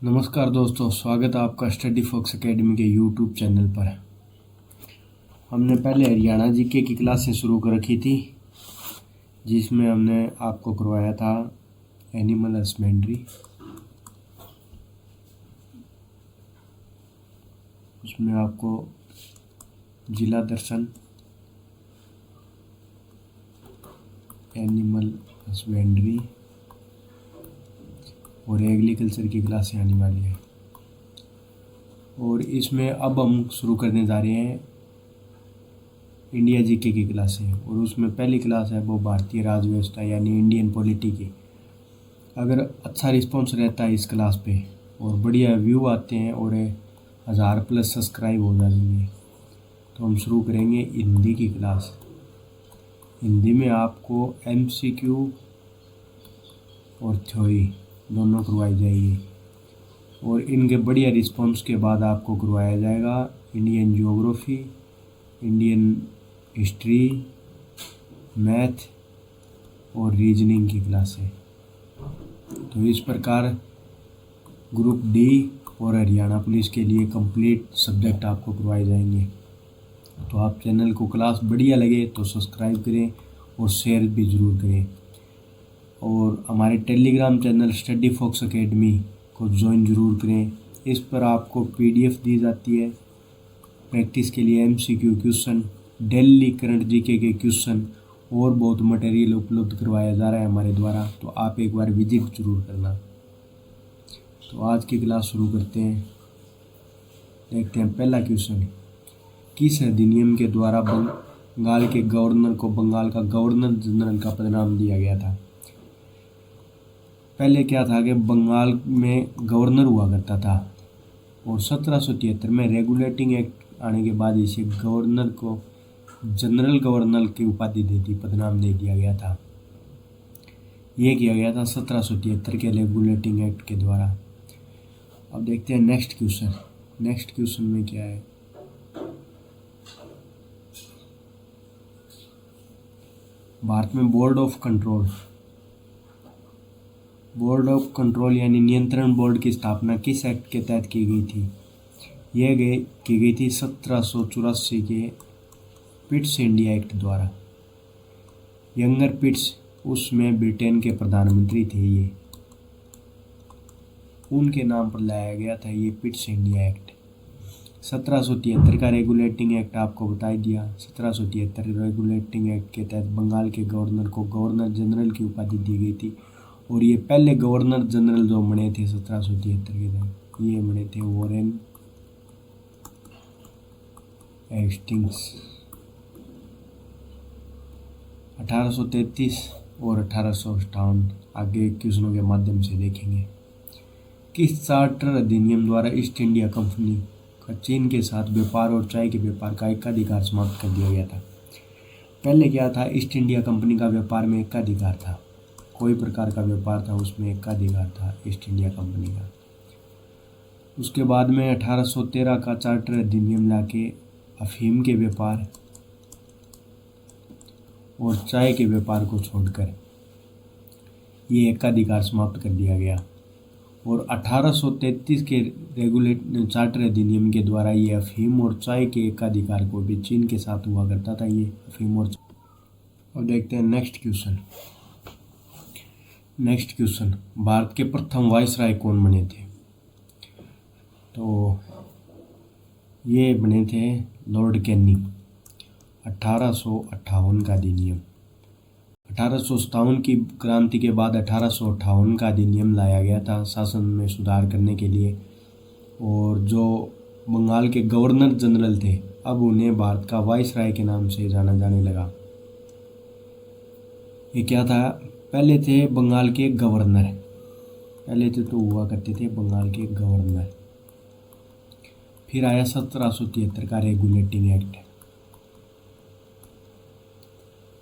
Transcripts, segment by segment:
नमस्कार दोस्तों, स्वागत है आपका स्टडी फॉक्स एकेडमी के यूट्यूब चैनल पर। हमने पहले हरियाणा जीके की क्लासें शुरू कर रखी थी, जिसमें हमने आपको करवाया था एनिमल हस्बेंड्री। उसमें आपको जिला दर्शन, एनिमल हस्बेंड्री और एग्रीकल्चर की क्लासें आने वाली है। और इसमें अब हम शुरू करने जा रहे हैं इंडिया जीके की क्लासें, और उसमें पहली क्लास है वो भारतीय राज व्यवस्था यानी इंडियन पॉलिटी की। अगर अच्छा रिस्पॉन्स रहता है इस क्लास पे और बढ़िया व्यू आते हैं और 1000+ सब्सक्राइब हो जाएंगे तो हम शुरू करेंगे हिंदी की क्लास। हिंदी में आपको MCQ और थ्योरी दोनों करवाई जाएगी, और इनके बढ़िया रिस्पॉन्स के बाद आपको करवाया जाएगा Indian geography, Indian history, math और रीजनिंग की क्लासें। तो इस प्रकार ग्रुप डी और हरियाणा पुलिस के लिए कंप्लीट सब्जेक्ट आपको करवाए जाएंगे। तो आप चैनल को क्लास बढ़िया लगे तो सब्सक्राइब करें और शेयर भी ज़रूर करें, और हमारे Telegram channel study fox academy को ज्वाइन ज़रूर करें। इस पर आपको PDF दी जाती है प्रैक्टिस के लिए, MCQ question, daily current GK के क्वेश्चन और बहुत मटेरियल उपलब्ध करवाया जा रहा है हमारे द्वारा। तो आप एक बार विजिट जरूर करना। तो आज की क्लास शुरू करते हैं। देखते हैं पहला क्वेश्चन, किस अधिनियम के द्वारा बंगाल के गवर्नर को बंगाल का गवर्नर जनरल का पदनाम दिया गया था? पहले क्या था कि बंगाल में गवर्नर हुआ करता था, और 1773 में रेगुलेटिंग एक्ट आने के बाद इसे गवर्नर को जनरल गवर्नर की उपाधि दे दी, पदनाम दे दिया गया था। ये किया गया था 1773 के रेगुलेटिंग एक्ट के द्वारा। अब देखते हैं नेक्स्ट क्वेश्चन। नेक्स्ट क्वेश्चन में क्या है, भारत में बोर्ड ऑफ कंट्रोल यानी नियंत्रण बोर्ड की स्थापना किस एक्ट के तहत की गई थी? की गई थी 1784 के पिट्स इंडिया एक्ट द्वारा। यंगर पिट्स उसमें ब्रिटेन के प्रधानमंत्री थे, ये उनके नाम पर लाया गया था ये पिट्स इंडिया एक्ट। 1773 का रेगुलेटिंग एक्ट आपको बता दिया। 1773 रेगुलेटिंग एक्ट के तहत बंगाल के गवर्नर को गवर्नर जनरल की उपाधि दी गई थी, और ये पहले गवर्नर जनरल जो बने थे 1773 के तहत, ये बने थे वॉरेन हेस्टिंग्स। 1833 और 1858 आगे क्वेश्चनों के माध्यम से देखेंगे। किस चार्टर अधिनियम द्वारा ईस्ट इंडिया कंपनी का चीन के साथ व्यापार और चाय के व्यापार का एकाधिकार समाप्त कर दिया गया था? पहले क्या था, ईस्ट इंडिया कंपनी का व्यापार में एकाधिकार था, कोई प्रकार का व्यापार था उसमें एकाधिकार था ईस्ट इंडिया कंपनी का। उसके बाद में 1813 का चार्टर अधिनियम लाके अफीम के व्यापार और चाय के व्यापार को छोड़कर ये एकाधिकार समाप्त कर दिया गया, और 1833 के चार्टर अधिनियम के द्वारा ये अफीम और चाय के एकाधिकार को भी चीन के साथ हुआ करता था, ये अफीम और चाय। अब देखते हैं नेक्स्ट क्वेश्चन, भारत के प्रथम वाइसराय कौन बने थे? तो ये बने थे लॉर्ड कैनिंग। 1858 का अधिनियम, 1857 की क्रांति के बाद 1858 का अधिनियम लाया गया था शासन में सुधार करने के लिए, और जो बंगाल के गवर्नर जनरल थे अब उन्हें भारत का वाइसराय के नाम से जाना जाने लगा। ये क्या था, पहले थे बंगाल के गवर्नर, पहले तो हुआ करते थे बंगाल के गवर्नर। फिर आया 1773 का रेगुलेटिंग एक्ट,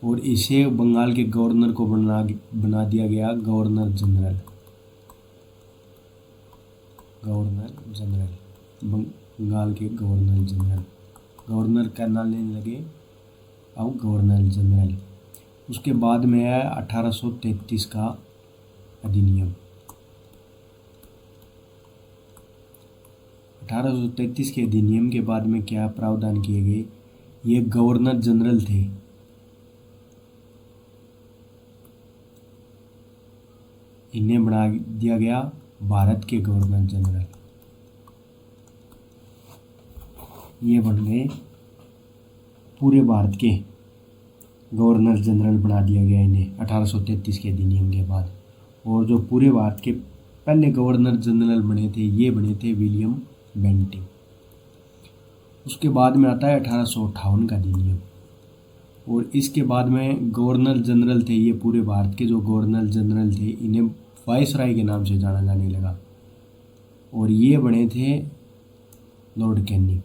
और इसे बंगाल के गवर्नर को बना दिया गया गवर्नर जनरल। बंगाल के गवर्नर का नाम लेने लगे अब गवर्नर जनरल। उसके बाद में आया 1833 का अधिनियम, 1833 के अधिनियम के बाद में क्या प्रावधान किए गए? ये गवर्नर जनरल थे, इन्हें बना दिया गया भारत के गवर्नर जनरल। ये बन गए पूरे भारत के गवर्नर जनरल, बना दिया गया इन्हें 1833 के अधिनियम के बाद। और जो पूरे भारत के पहले गवर्नर जनरल बने थे, ये बने थे विलियम बेंटिंग। उसके बाद में आता है 1858 का अधिनियम, और इसके बाद में गवर्नर जनरल थे, ये पूरे भारत के जो गवर्नर जनरल थे, इन्हें वायसराय के नाम से जाना जाने लगा, और ये बने थे लॉर्ड कैनिंग।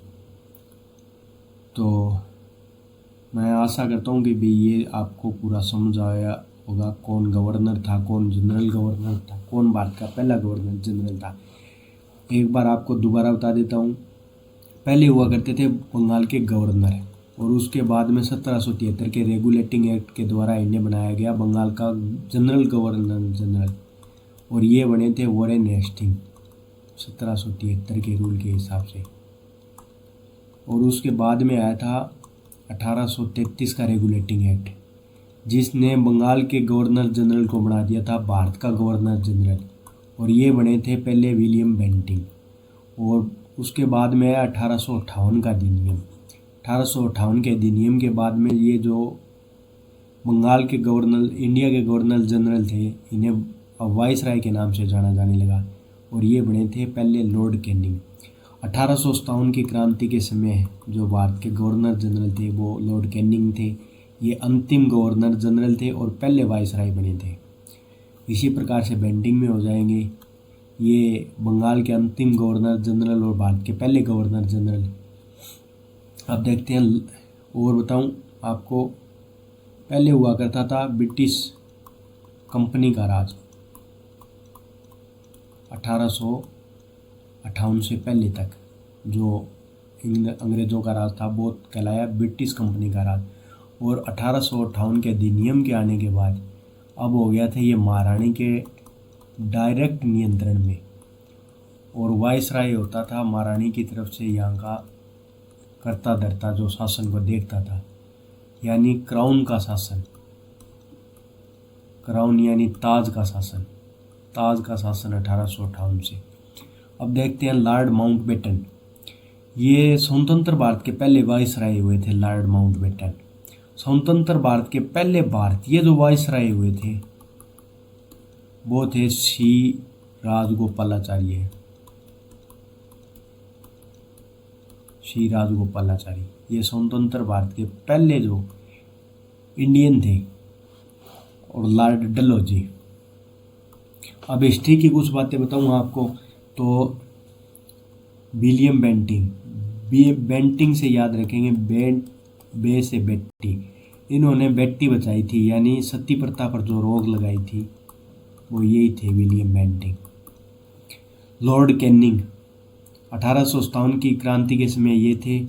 तो मैं आशा करता हूँ कि भी ये आपको पूरा समझ आया होगा, कौन गवर्नर था, कौन जनरल गवर्नर था, कौन भारत का पहला गवर्नर जनरल था। एक बार आपको दोबारा बता देता हूँ। पहले हुआ करते थे बंगाल के गवर्नर, और उसके बाद में 1773 के रेगुलेटिंग एक्ट के द्वारा इन्हें बनाया गया बंगाल का जनरल गवर्नर जनरल, और ये बने थे वॉरेन हेस्टिंग 1773 के रूल के हिसाब से। और उसके बाद में आया था 1833 का रेगुलेटिंग एक्ट, जिसने बंगाल के गवर्नर जनरल को बना दिया था भारत का गवर्नर जनरल, और ये बने थे पहले विलियम बेंटिंग। और उसके बाद में आया 1858 का अधिनियम। 1858 के अधिनियम के बाद में ये जो बंगाल के गवर्नर, इंडिया के गवर्नर जनरल थे, इन्हें वायसराय के नाम से जाना जाने लगा, और ये बने थे पहले लॉर्ड कैनिंग। 1857 की क्रांति के समय जो भारत के गवर्नर जनरल थे वो लॉर्ड कैनिंग थे। ये अंतिम गवर्नर जनरल थे और पहले वायसराय बने थे। इसी प्रकार से बेंटिंग में हो जाएंगे ये बंगाल के अंतिम गवर्नर जनरल और भारत के पहले गवर्नर जनरल। अब देखते हैं और बताऊं आपको, पहले हुआ करता था ब्रिटिश कंपनी का राज 1858 से पहले तक, जो अंग्रेज़ों का राज था वो कहलाया ब्रिटिश कंपनी का राज। और 1858 के अधिनियम के आने के बाद अब हो गया था ये महारानी के डायरेक्ट नियंत्रण में, और वायसराय होता था महारानी की तरफ से यहाँ का करता धरता जो शासन को देखता था, यानी क्राउन का शासन। क्राउन यानी ताज का शासन, ताज का शासन 1858 से। अब देखते हैं लॉर्ड माउंटबेटन। ये स्वतंत्र भारत के पहले वायसराय हुए थे। लॉर्ड माउंटबेटन स्वतंत्र भारत के पहले भारतीय जो वायसराय हुए थे वो थे श्री राजगोपालाचारी। श्री राजगोपालाचारी ये स्वतंत्र भारत के पहले जो इंडियन थे। और लॉर्ड डलहौजी। अब हिस्ट्री की कुछ बातें बताऊँ आपको, तो विलियम बेंटिंग, बेंटिंग से याद रखेंगे, बे से बेट्टी। इन्होंने बेट्टी बचाई थी, यानी सती प्रथा पर जो रोक लगाई थी वो यही थे विलियम बेंटिंग। लॉर्ड कैनिंग 1857 की क्रांति के समय ये थे,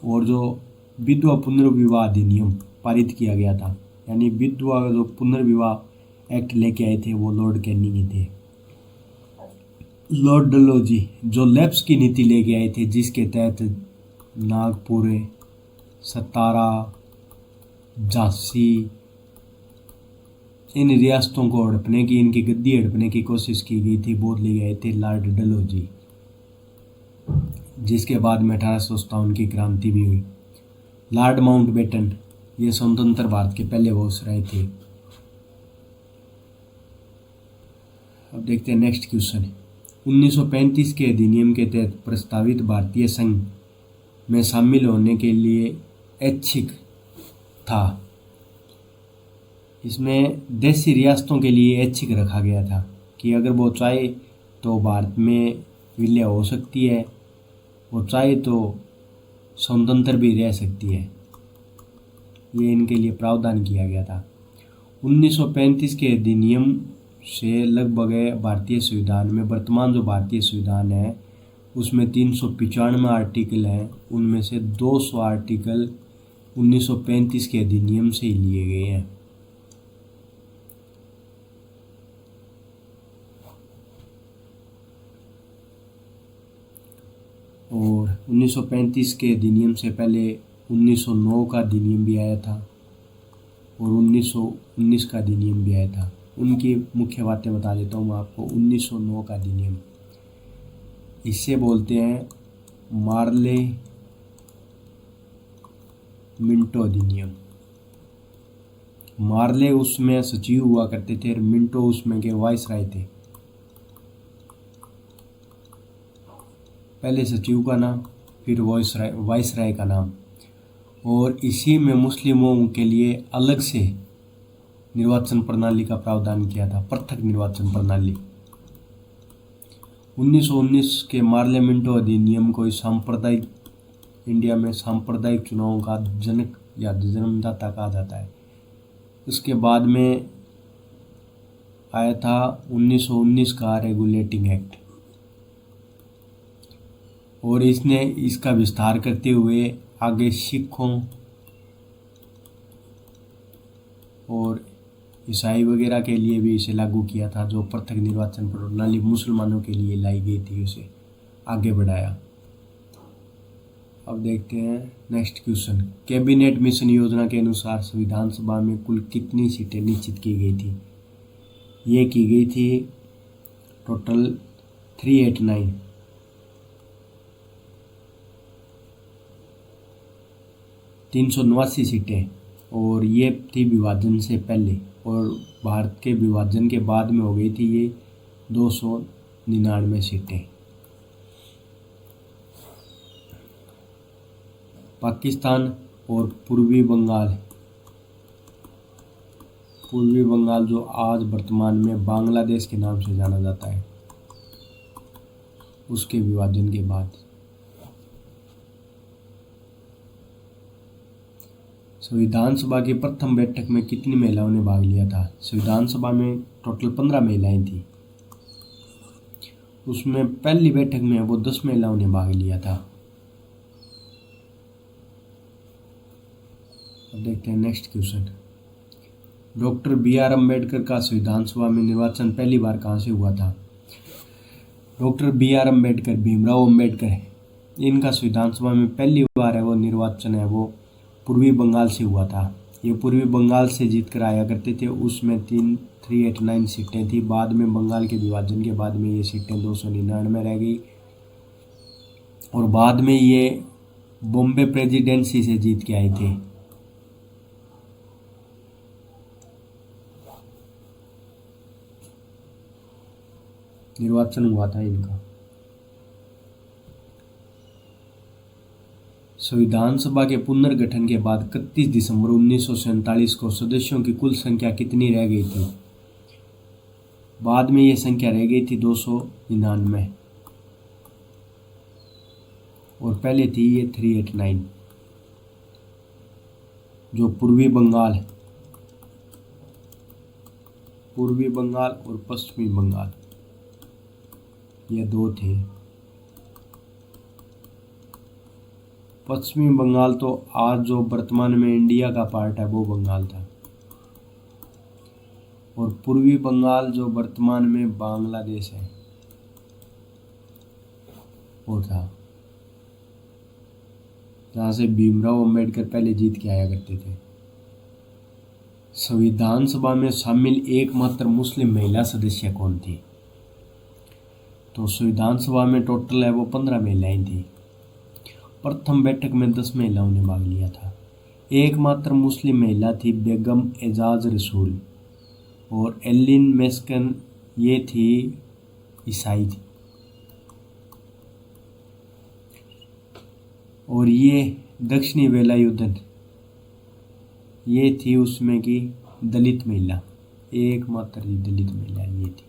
और जो विधवा पुनर्विवाह अधिनियम पारित किया गया था, यानी विधवा जो पुनर्विवाह एक्ट लेके आए थे वो लॉर्ड कैनिंग ही थे। लॉर्ड डलहौजी जो लैप्स की नीति लेके आए थे, जिसके तहत नागपुर, सतारा, झांसी इन रियासतों को हड़पने की, इनकी गद्दी हड़पने की कोशिश की गई थी, वो ले गए थे लॉर्ड डलहौजी, जिसके बाद में 1857 की क्रांति भी हुई। लॉर्ड माउंटबेटन ये स्वतंत्र भारत के पहले वायसराय थे। अब देखते हैं नेक्स्ट क्वेश्चन। 1935 के अधिनियम के तहत प्रस्तावित भारतीय संघ में शामिल होने के लिए ऐच्छिक था। इसमें देशी रियासतों के लिए ऐच्छिक रखा गया था कि अगर वो चाहे तो भारत में विलय हो सकती है, वो चाहे तो स्वतंत्र भी रह सकती है। ये इनके लिए प्रावधान किया गया था। 1935 के अधिनियम से लगभग भारतीय संविधान में, वर्तमान जो भारतीय संविधान है उसमें 395 आर्टिकल हैं, उनमें से 200 आर्टिकल 1935 के अधिनियम से ही लिए गए हैं। 1935 के अधिनियम से पहले 1909 का अधिनियम भी आया था और 1919 का अधिनियम भी आया था। उनकी मुख्य बातें बता देता हूँ मैं आपको। 1909 का अधिनियम, इससे बोलते हैं मार्ले मिंटो अधिनियम। मार्ले उसमें सचिव हुआ करते थे और मिंटो उसमें के वाइसराय थे। पहले सचिव का नाम, फिर वाइसराय का नाम। और इसी में मुस्लिमों के लिए अलग से निर्वाचन प्रणाली का प्रावधान किया था, पृथक निर्वाचन प्रणाली। 1919 के मार्ले मिंटो अधिनियम को सांप्रदायिक, इंडिया में सांप्रदायिक चुनावों का जनक या जन्मदाता कहा जाता है। उसके बाद में आया था 1919 का रेगुलेटिंग एक्ट, और इसने इसका विस्तार करते हुए आगे सिखों और ईसाई वगैरह के लिए भी इसे लागू किया था। जो पृथक निर्वाचन प्रणाली मुसलमानों के लिए लाई गई थी, उसे आगे बढ़ाया। अब देखते हैं नेक्स्ट क्वेश्चन। कैबिनेट मिशन योजना के अनुसार संविधान सभा में कुल कितनी सीटें निश्चित की गई थी? ये की गई थी टोटल 389, 389 सीटें। और ये थी विभाजन से पहले, और भारत के विभाजन के बाद में हो गई थी ये 299 सीटें। पाकिस्तान और पूर्वी बंगाल जो आज वर्तमान में बांग्लादेश के नाम से जाना जाता है, उसके विभाजन के बाद संविधान सभा की प्रथम बैठक में कितनी महिलाओं ने भाग लिया था? संविधान सभा में टोटल 15 महिलाएं थी। उसमें पहली बैठक में वो 10 महिलाओं ने भाग लिया था। अब देखते हैं next question. Doctor B R. Ambedkar का संविधान सभा में निर्वाचन पहली बार कहाँ से हुआ था? Doctor B R. अम्बेडकर, भीमराव अम्बेडकर, इनका संविधान सभा में पहली बार है वो निर्वाचन है वो पूर्वी बंगाल से हुआ था। ये पूर्वी बंगाल से जीत कर आया करते थे। उसमें 389 सीटें थी। बाद में बंगाल के विभाजन के बाद में ये सीटें 299 रह गई, और बाद में ये बॉम्बे प्रेसिडेंसी से जीत के आए थे। निर्वाचन हुआ था इनका। संविधान सभा के पुनर्गठन के बाद 31 दिसंबर 1947 को सदस्यों की कुल संख्या कितनी रह गई थी? बाद में ये संख्या रह गई थी 299, और पहले थी ये 389। जो पूर्वी बंगाल और पश्चिमी बंगाल, ये दो थे। पश्चिमी बंगाल तो आज जो वर्तमान में इंडिया का पार्ट है वो बंगाल था, और पूर्वी बंगाल जो वर्तमान में बांग्लादेश है वो था, जहाँ से भीमराव अम्बेडकर पहले जीत के आया करते थे। संविधान सभा में शामिल एकमात्र मुस्लिम महिला सदस्य कौन थी? तो संविधान सभा में टोटल है वो 15 महिलाएं थी। प्रथम बैठक में 10 महिलाओं ने भाग लिया था। एकमात्र मुस्लिम महिला थी बेगम एजाज रसूल, और एलिन मेस्कन ये थी ईसाई थी। और ये दक्षिणी वेलायुधन ये थी उसमें की दलित महिला, एकमात्र दलित महिला ये थी।